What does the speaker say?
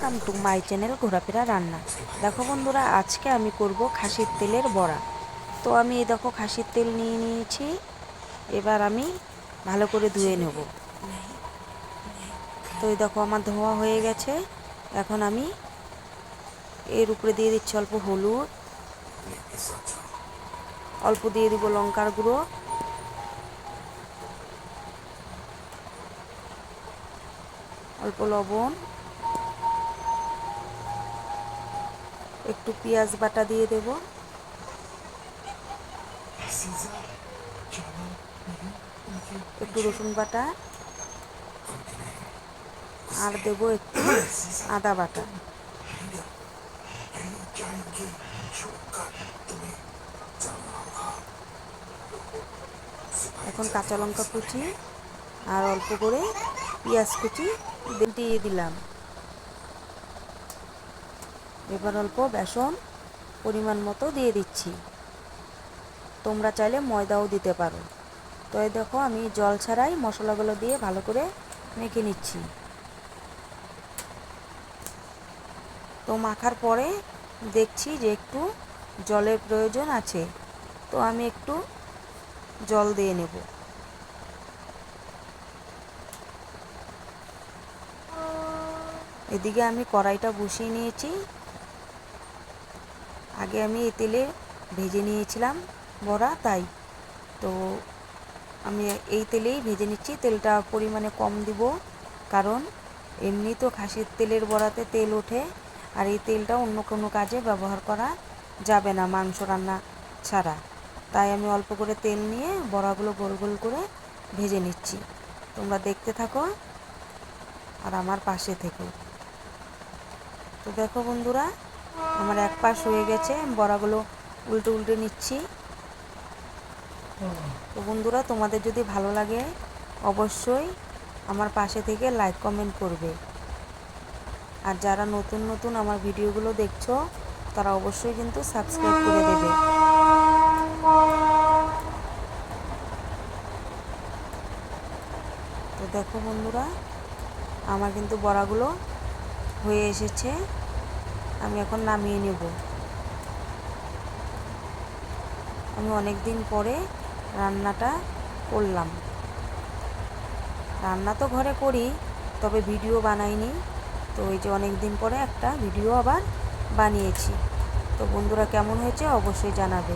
Welcome to my channel ঘোরাফেরা রান্না। দেখো বন্ধুরা, আজকে আমি করব খাসির তেলের বড়া। তো আমি এই দেখো খাসির তেল নিয়ে নিয়েছি। এবার আমি ভালো করে ধুয়ে নেব। তো এই দেখো আমার ধোয়া হয়ে গেছে। এখন আমি এর উপরে দিয়ে দিচ্ছি অল্প হলুদ, অল্প দিয়ে দিব লঙ্কার গুঁড়ো, অল্প লবণ, একটু পেঁয়াজ বাটা দিয়ে দেব, একটু রসুন বাটা, আর দেব একটু আদা বাটা। এখন কাঁচা লঙ্কা কুচি আর অল্প করে পেঁয়াজ কুচি দিয়ে দিলাম। এবার অল্প বেসন পরিমাণ মতো দিয়ে দিচ্ছি। তোমরা চাইলে ময়দাও দিতে পারো। তো এই দেখো আমি জল ছাড়াই মশলাগুলো দিয়ে ভালো করে মেখে নিচ্ছি। তো মাখার পরে দেখছি যে একটু জলের প্রয়োজন আছে, তো আমি একটু জল দিয়ে নেব। এদিকে আমি কড়াইটা বসিয়ে নিয়েছি। আগে আমি এই তেলে ভেজে নিয়েছিলাম বড়া, তাই তো আমি এই তেলেই ভেজে নিচ্ছি। তেলটা পরিমাণে কম দিব, কারণ এমনি তো খাসির তেলের বড়াতে তেল ওঠে, আর এই তেলটা অন্য কোনো কাজে ব্যবহার করা যাবে না মাংস রান্না ছাড়া। তাই আমি অল্প করে তেল নিয়ে বড়াগুলো গোল গোল করে ভেজে নিচ্ছি। তোমরা দেখতে থাকো আর আমার পাশে থেকো। তো দেখো বন্ধুরা, আমার এক পাশ হয়ে গেছে, বড়াগুলো উল্টে উল্টে নিচ্ছি। তো বন্ধুরা, তোমাদের যদি ভালো লাগে অবশ্যই আমার পাশে থেকে লাইক কমেন্ট করবে। আর যারা নতুন নতুন আমার ভিডিওগুলো দেখছো তারা অবশ্যই কিন্তু সাবস্ক্রাইব করে দেবে। তো দেখো বন্ধুরা, আমার কিন্তু বড়াগুলো হয়ে এসেছে। আমি এখন নামিয়ে নেব। আমি অনেক দিন পরে রান্নাটা করলাম। রান্না তো ঘরে করি, তবে ভিডিও বানাইনি। তো এই যে অনেক দিন পরে একটা ভিডিও আবার বানিয়েছি। তো বন্ধুরা, কেমন হয়েছে অবশ্যই জানাবে।